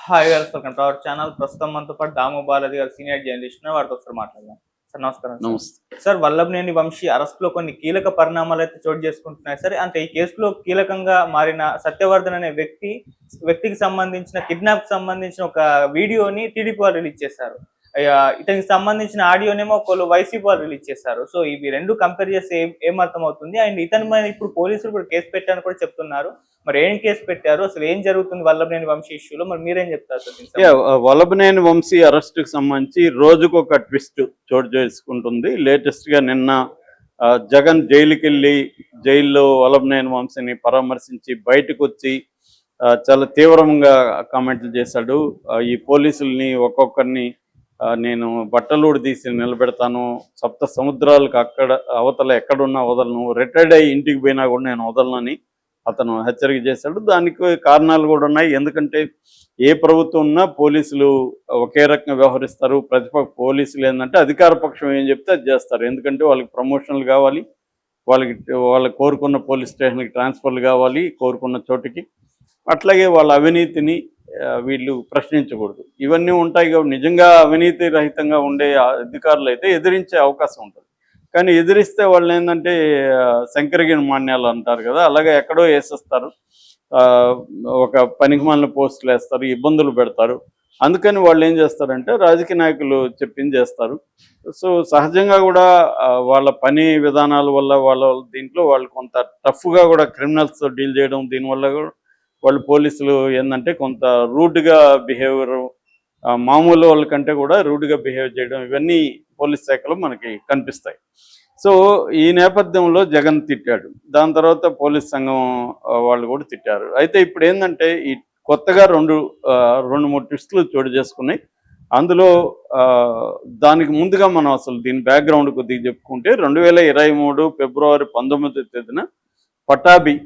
Hi గారు, welcome to our channel. ప్రస్తుతం మనతో పాటు దాము బాలాజీ గారు, సీనియర్ జర్నలిస్ట్ ఉన్నారు. వారితో ఒకసారి మాట్లాడదాం. సార్ నమస్కారం. నమస్తే. సార్, వల్లభనేని వంశీ అరెస్ట్‌లో కొన్ని కీలక పరిణామాలు అయితే చోటు చేసుకుంటున్నాయి సార్. అంటే ఈ కేసులో కీలకంగా మారిన సత్యవర్ధన్ అనే వ్యక్తికి సంబంధించిన కిడ్నాప్‌కి సంబంధించిన ఒక వీడియోని టీడీపీ వాళ్ళు రిలీజ్ చేశారు. ఇతనికి సంబంధించిన ఆడియోనేమో ఒకళ్ళు వైసీపీ వాళ్ళు రిలీజ్ చేశారు. సో ఇవి 2 కంపేర్ చేస్తే ఏం అర్థమవుతుంది? అండ్ ఇతని మీద ఇప్పుడు పోలీసులు కూడా కేసు పెట్టారని కూడా చెప్తున్నారు. మరి ఏం కేసు పెట్టారు? అసలు ఏం జరుగుతుంది వల్లభనేని వంశీ ఇష్యూలో? మరి మీరేం చెప్తారు సార్ దీనికి సంబంధించి? వల్లభనేని వంశీ అరెస్ట్కి సంబంధించి రోజుకొక ట్విస్ట్ చోటు చేసుకుంటుంది. లేటెస్ట్గా నిన్న జగన్ జైలుకెళ్ళి జైల్లో వల్లభనేని వంశీని పరామర్శించి బయటకు వచ్చి చాలా తీవ్రంగా కామెంట్లు చేశాడు. ఈ పోలీసుల్ని ఒక్కొక్కరిని నేను బట్టలూడి తీసి నిలబెడతాను, సప్త సముద్రాలకు అక్కడ అవతల ఎక్కడున్నా వదలను, రిటైర్డ్ అయ్యి ఇంటికి పోయినా కూడా నేను వదలనని అతను హెచ్చరిక చేశాడు. దానికి కారణాలు కూడా ఉన్నాయి. ఎందుకంటే ఏ ప్రభుత్వం ఉన్నా పోలీసులు ఒకే రకంగా వ్యవహరిస్తారు. పోలీసులు ఏంటంటే అధికార పక్షం ఏం చెప్తే అది చేస్తారు. ఎందుకంటే వాళ్ళకి ప్రమోషన్లు కావాలి, వాళ్ళకి కోరుకున్న పోలీస్ స్టేషన్కి ట్రాన్స్ఫర్లు కావాలి కోరుకున్న చోటికి. అట్లాగే వాళ్ళ అవినీతిని వీళ్ళు ప్రశ్నించకూడదు. ఇవన్నీ ఉంటాయి కాబట్టి నిజంగా అవినీతి రహితంగా ఉండే అధికారులు అయితే ఎదిరించే అవకాశం ఉంటుంది. కానీ ఎదిరిస్తే వాళ్ళు ఏంటంటే శంకరగిరి మాన్యాలు అంటారు కదా, అలాగే ఎక్కడో వేసేస్తారు. ఒక పనికిమాలిన పోస్టులు వేస్తారు, ఇబ్బందులు పెడతారు. అందుకని వాళ్ళు ఏం చేస్తారంటే రాజకీయ నాయకులు చెప్పింది చేస్తారు. సో సహజంగా కూడా వాళ్ళ పని విధానాల వల్ల దీంట్లో వాళ్ళు కొంత టఫ్గా కూడా క్రిమినల్స్తో డీల్ చేయడం, దీనివల్ల కూడా వాళ్ళు పోలీసులు ఏంటంటే కొంత రూడ్గా బిహేవియర్, మామూలు వాళ్ళకంటే కూడా రూడ్గా బిహేవ్ చేయడం, ఇవన్నీ పోలీస్ శాఖలో మనకి కనిపిస్తాయి. సో ఈ నేపథ్యంలో జగన్ తిట్టాడు. దాని తర్వాత పోలీస్ సంఘం వాళ్ళు కూడా తిట్టారు. అయితే ఇప్పుడు ఏంటంటే ఈ కొత్తగా రెండు మూడు ట్విస్టులు చోటు చేసుకున్నాయి. అందులో దానికి ముందుగా మనం అసలు దీని బ్యాక్గ్రౌండ్ కొద్దిగా చెప్పుకుంటే 2023 ఫిబ్రవరి 19వ తేదీన పటాబి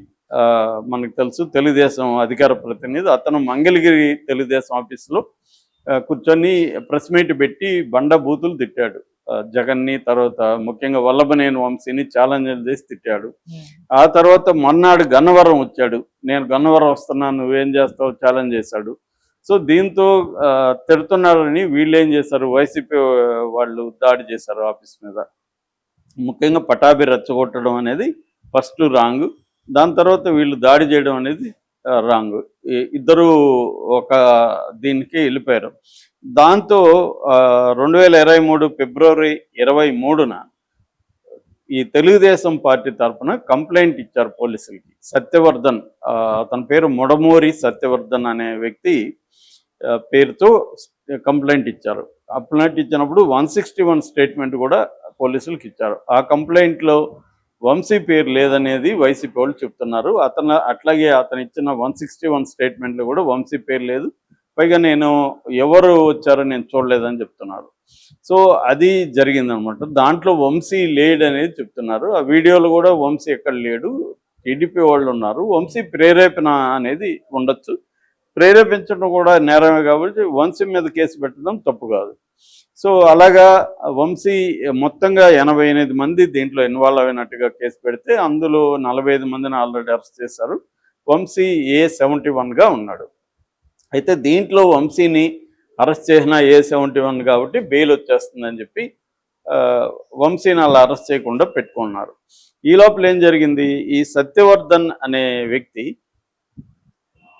మనకు తెలుసు తెలుగుదేశం అధికార ప్రతినిధి, అతను మంగళగిరి తెలుగుదేశం ఆఫీసులో కూర్చొని ప్రెస్ మీట్ పెట్టి బండ బూతులు తిట్టాడు. జగన్ని, తర్వాత ముఖ్యంగా వల్లభనేని వంశీని ఛాలెంజ్ చేసి తిట్టాడు. ఆ తర్వాత మొన్నాడు గన్నవరం వచ్చాడు. నేను గన్నవరం వస్తున్నాను, నువ్వేం చేస్తావు ఛాలెంజ్ చేశాడు. సో దీంతో తిడుతున్నారని వీళ్ళు ఏం చేశారు, వైసీపీ వాళ్ళు దాడి చేశారు ఆఫీస్ మీద. ముఖ్యంగా పటాబి రెచ్చగొట్టడం అనేది ఫస్ట్ రాంగ్. దాని తర్వాత వీళ్ళు దాడి చేయడం అనేది రాంగ్. ఇద్దరు ఒక దీనికి వెళ్ళిపోయారు. దాంతో 2023 ఫిబ్రవరి 23న ఈ తెలుగుదేశం పార్టీ తరఫున కంప్లైంట్ ఇచ్చారు పోలీసులకి. సత్యవర్ధన్, అతని పేరు మొడమూరి సత్యవర్ధన్ అనే వ్యక్తి పేరుతో కంప్లైంట్ ఇచ్చారు. కంప్లైంట్ ఇచ్చినప్పుడు 161 స్టేట్మెంట్ కూడా పోలీసులకు ఇచ్చారు. ఆ కంప్లైంట్లో వంశీ పేరు లేదనేది వైసీపీ వాళ్ళు చెప్తున్నారు. అట్లాగే అతను ఇచ్చిన 161 స్టేట్మెంట్లో కూడా వంశీ పేరు లేదు. పైగా నేను ఎవరు వచ్చారో నేను చూడలేదని చెప్తున్నారు. సో అది జరిగిందనమాట. దాంట్లో వంశీ లేడనేది చెప్తున్నారు. ఆ వీడియోలో కూడా వంశీ ఎక్కడ లేడు, టీడీపీ వాళ్ళు ఉన్నారు. వంశీ ప్రేరేపణ అనేది ఉండొచ్చు. ప్రేరేపించడం కూడా నేరమే కాబట్టి వంశీ మీద కేసు పెట్టడం తప్పు కాదు. సో అలాగా వంశీ మొత్తంగా 88 మంది దీంట్లో ఇన్వాల్వ్ అయినట్టుగా కేసు పెడితే అందులో 45 మందిని ఆల్రెడీ అరెస్ట్ చేశారు. వంశీ A71గా ఉన్నాడు. అయితే దీంట్లో వంశీని అరెస్ట్ చేసిన A71 కాబట్టి బెయిల్ వచ్చేస్తుందని చెప్పి వంశీని అలా అరెస్ట్ చేయకుండా పెట్టుకున్నారు. ఈ లోపల ఏం జరిగింది, ఈ సత్యవర్ధన్ అనే వ్యక్తి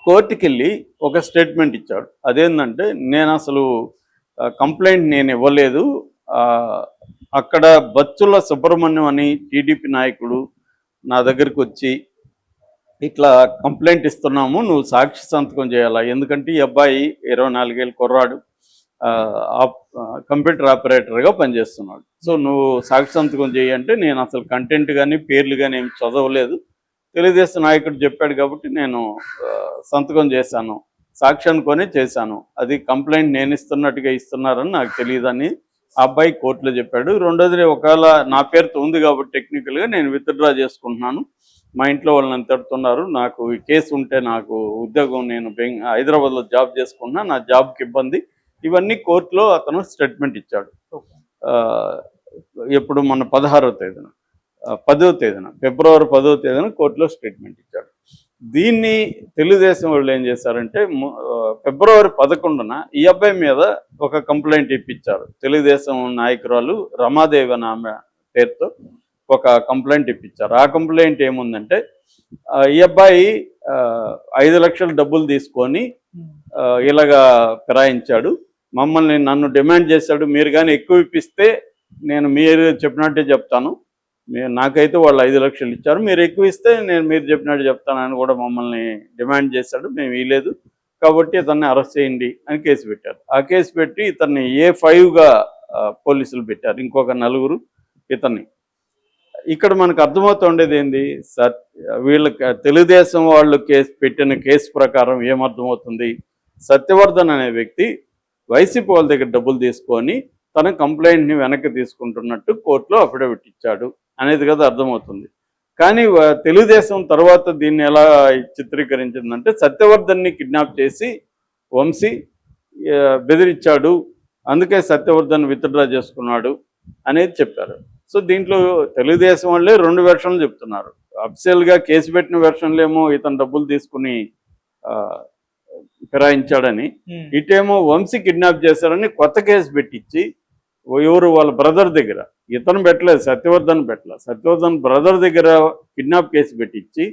కోర్టుకి వెళ్ళి ఒక స్టేట్మెంట్ ఇచ్చాడు. అదేంటంటే నేను అసలు కంప్లైంట్ నేను ఇవ్వలేదు, అక్కడ బచ్చుల సుబ్రహ్మణ్యం అని టీడీపీ నాయకుడు నా దగ్గరికి వచ్చి ఇట్లా కంప్లైంట్ ఇస్తున్నాము, నువ్వు సాక్షి సంతకం చేయాలా, ఎందుకంటే ఈ అబ్బాయి 24 ఏళ్ళ కుర్రాడు, కంప్యూటర్ ఆపరేటర్గా పనిచేస్తున్నాడు. సో నువ్వు సాక్షి సంతకం చేయంటే నేను అసలు కంటెంట్ కానీ పేర్లు కానీ ఏమి చదవలేదు, తెలుగుదేశం నాయకుడు చెప్పాడు కాబట్టి నేను సంతకం చేశాను, సాక్షి అనుకొని చేశాను, అది కంప్లైంట్ నేను ఇస్తున్నట్టుగా ఇస్తున్నారని నాకు తెలియదని ఆ అబ్బాయి కోర్టులో చెప్పాడు. రెండోది, ఒకవేళ నా పేరుతో ఉంది కాబట్టి టెక్నికల్గా నేను విత్డ్రా చేసుకుంటున్నాను, మా ఇంట్లో వాళ్ళు నన్ను తిడుతున్నారు, నాకు ఈ కేసు ఉంటే నాకు ఉద్యోగం, నేను హైదరాబాద్లో జాబ్ చేసుకున్నా, నా జాబ్కి ఇబ్బంది, ఇవన్నీ కోర్టులో అతను స్టేట్మెంట్ ఇచ్చాడు. ఎప్పుడు మన 10వ తేదీన ఫిబ్రవరి 10వ తేదీన కోర్టులో స్టేట్మెంట్ ఇచ్చాడు. దీన్ని తెలుగుదేశం వాళ్ళు ఏం చేశారంటే ఫిబ్రవరి 11న ఈ అబ్బాయి మీద ఒక కంప్లైంట్ ఇప్పించారు. తెలుగుదేశం నాయకురాలు రమాదేవి అని ఆమె పేరుతో ఒక కంప్లైంట్ ఇప్పించారు. ఆ కంప్లైంట్ ఏముందంటే ఈ అబ్బాయి 5 లక్షలు డబ్బులు తీసుకొని ఇలాగా ఫిరాయించాడు, నన్ను డిమాండ్ చేశాడు, మీరు కానీ ఎక్కువ ఇప్పిస్తే నేను మీరు చెప్పినట్టే చెప్తాను, నాకైతే వాళ్ళు 5 లక్షలు ఇచ్చారు, మీరు ఎక్కువ ఇస్తే నేను మీరు చెప్పినట్టు చెప్తానని కూడా మమ్మల్ని డిమాండ్ చేశాడు, మేము ఇవ్వలేదు, కాబట్టి ఇతన్ని అరెస్ట్ చేయండి అని కేసు పెట్టారు. ఆ కేసు పెట్టి ఇతన్ని A5గా పోలీసులు పెట్టారు, ఇంకొక 4 ఇతన్ని. ఇక్కడ మనకు అర్థమవుతుండేది ఏంది, వీళ్ళకి తెలుగుదేశం వాళ్ళు పెట్టిన కేసు ప్రకారం ఏమర్థమవుతుంది, సత్యవర్ధన్ అనే వ్యక్తి వైసీపీ వాళ్ళ దగ్గర డబ్బులు తీసుకొని తన కంప్లైంట్ని వెనక్కి తీసుకుంటున్నట్టు కోర్టులో అఫిడవిట్ ఇచ్చాడు అనేది కదా అర్థమవుతుంది. కానీ తెలుగుదేశం తర్వాత దీన్ని ఎలా చిత్రీకరించిందంటే సత్యవర్ధన్ని కిడ్నాప్ చేసి వంశీ బెదిరించాడు, అందుకే సత్యవర్ధన్ విత్డ్రా చేసుకున్నాడు అనేది చెప్పారు. సో దీంట్లో తెలుగుదేశం వాళ్ళే 2 వెర్షన్లు చెప్తున్నారు. అఫిషియల్గా కేసు పెట్టిన వెర్షన్లు ఏమో ఇతను డబ్బులు తీసుకుని ఫిరాయించాడని, ఇటేమో వంశీ కిడ్నాప్ చేశారని కొత్త కేసు పెట్టించి ఎవరు వాళ్ళ బ్రదర్ దగ్గర, ఇతను పెట్టలేదు, సత్యవర్ధన్ పెట్టలేదు, సత్యవర్ధన్ బ్రదర్ దగ్గర కిడ్నాప్ కేసు పెట్టించి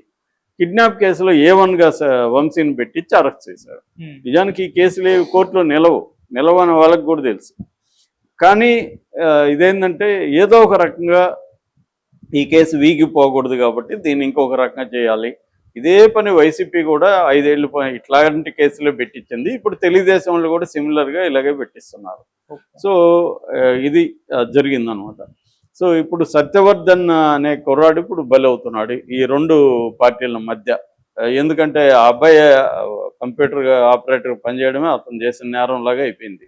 కిడ్నాప్ కేసులో A1గా వంశీని పెట్టించి అరెస్ట్ చేశారు. నిజానికి ఈ కేసులు కోర్టులో నిలవని వాళ్ళకి కూడా తెలుసు. కానీ ఇదేంటంటే ఏదో ఒక రకంగా ఈ కేసు వీగిపోకూడదు కాబట్టి దీన్ని ఇంకొక రకంగా చేయాలి. ఇదే పని వైసీపీ కూడా 5 ఏళ్ళు ఇట్లాంటి కేసులో పెట్టించింది. ఇప్పుడు తెలుగుదేశం వాళ్ళు కూడా సిమిలర్గా ఇలాగే పెట్టిస్తున్నారు. సో ఇది జరిగిందనమాట. సో ఇప్పుడు సత్యవర్ధన్ అనే కుర్రాడు ఇప్పుడు బలవుతున్నాడు ఈ 2 పార్టీల మధ్య. ఎందుకంటే ఆ అబ్బాయి కంప్యూటర్ ఆపరేటర్ పనిచేయడమే అతను చేసిన నేరంలాగా అయిపోయింది.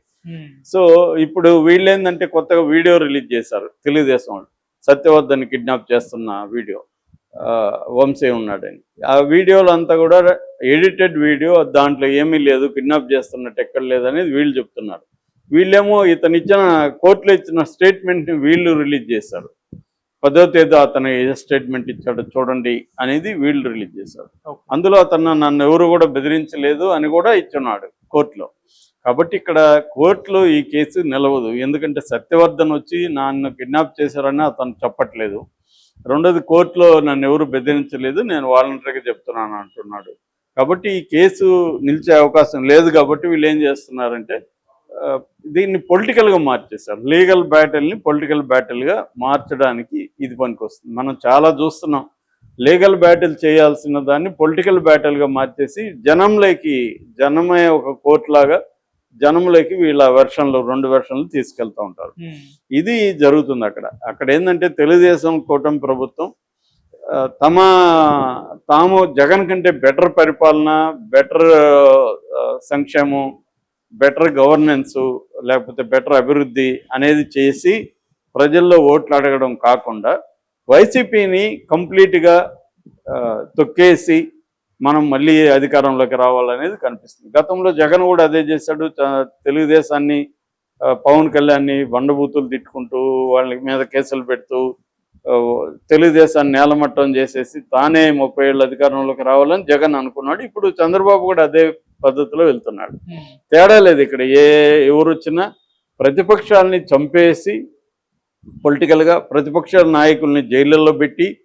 సో ఇప్పుడు వీళ్ళు ఏంటంటే కొత్తగా వీడియో రిలీజ్ చేశారు తెలుగుదేశం వాళ్ళు, సత్యవర్ధన్ కిడ్నాప్ చేస్తున్న వీడియో, వంశీ ఉన్నాడని. ఆ వీడియోలో అంతా కూడా ఎడిటెడ్ వీడియో, దాంట్లో ఏమీ లేదు, కిడ్నాప్ చేస్తున్నట్టు ఎక్కడ లేదనేది వీళ్ళు చెప్తున్నారు. వీళ్ళేమో ఇతను ఇచ్చిన కోర్టులో ఇచ్చిన స్టేట్మెంట్ని వీళ్ళు రిలీజ్ చేశారు. 10వ తేదీ అతను ఏ స్టేట్మెంట్ ఇచ్చాడో చూడండి అనేది వీళ్ళు రిలీజ్ చేశారు. అందులో అతను నన్ను ఎవరు కూడా బెదిరించలేదు అని కూడా ఇచ్చున్నాడు కోర్టులో. కాబట్టి ఇక్కడ కోర్టులో ఈ కేసు నిలవదు. ఎందుకంటే సత్యవర్ధన్ వచ్చి నన్ను కిడ్నాప్ చేశారని అతను చెప్పట్లేదు. రెండోది కోర్టులో నన్ను ఎవరు బెదిరించలేదు, నేను వాలంటరీగా చెప్తున్నాను అంటున్నాడు. కాబట్టి ఈ కేసు నిలిచే అవకాశం లేదు. కాబట్టి వీళ్ళు ఏం చేస్తున్నారంటే దీన్ని పొలిటికల్గా మార్చేశారు. లీగల్ బ్యాటిల్ని పొలిటికల్ బ్యాటిల్గా మార్చడానికి ఇది పనికొస్తుంది. మనం చాలా చూస్తున్నాం, లీగల్ బ్యాటిల్ చేయాల్సిన దాన్ని పొలిటికల్ బ్యాటిల్గా మార్చేసి జనమే ఒక కోర్టులాగా జనంలోకి వీళ్ళ వెర్షన్లు 2 వెర్షన్లు తీసుకెళ్తూ ఉంటారు. ఇది జరుగుతుంది అక్కడ ఏంటంటే తెలుగుదేశం కూటమి ప్రభుత్వం తాము జగన్ కంటే బెటర్ పరిపాలన, బెటర్ సంక్షేమం, బెటర్ గవర్నెన్స్, లేకపోతే బెటర్ అభివృద్ధి అనేది చేసి ప్రజల్లో ఓట్లు అడగడం కాకుండా వైసీపీని కంప్లీట్గా తొక్కేసి మనం మళ్ళీ అధికారంలోకి రావాలనేది కనిపిస్తుంది. గతంలో జగన్ కూడా అదే చేశాడు. తెలుగుదేశాన్ని, పవన్ కళ్యాణ్ని బండబూతులు తిట్టుకుంటూ వాళ్ళ మీద కేసులు పెడుతూ తెలుగుదేశాన్ని నేలమట్టం చేసేసి తానే 30 ఏళ్ళు అధికారంలోకి రావాలని జగన్ అనుకున్నాడు. ఇప్పుడు చంద్రబాబు కూడా అదే పద్ధతిలో వెళ్తున్నాడు. తేడా లేదు ఇక్కడ. ఎవరు వచ్చినా ప్రతిపక్షాలని చంపేసి పొలిటికల్గా ప్రతిపక్ష నాయకుల్ని జైళ్ళల్లో పెట్టి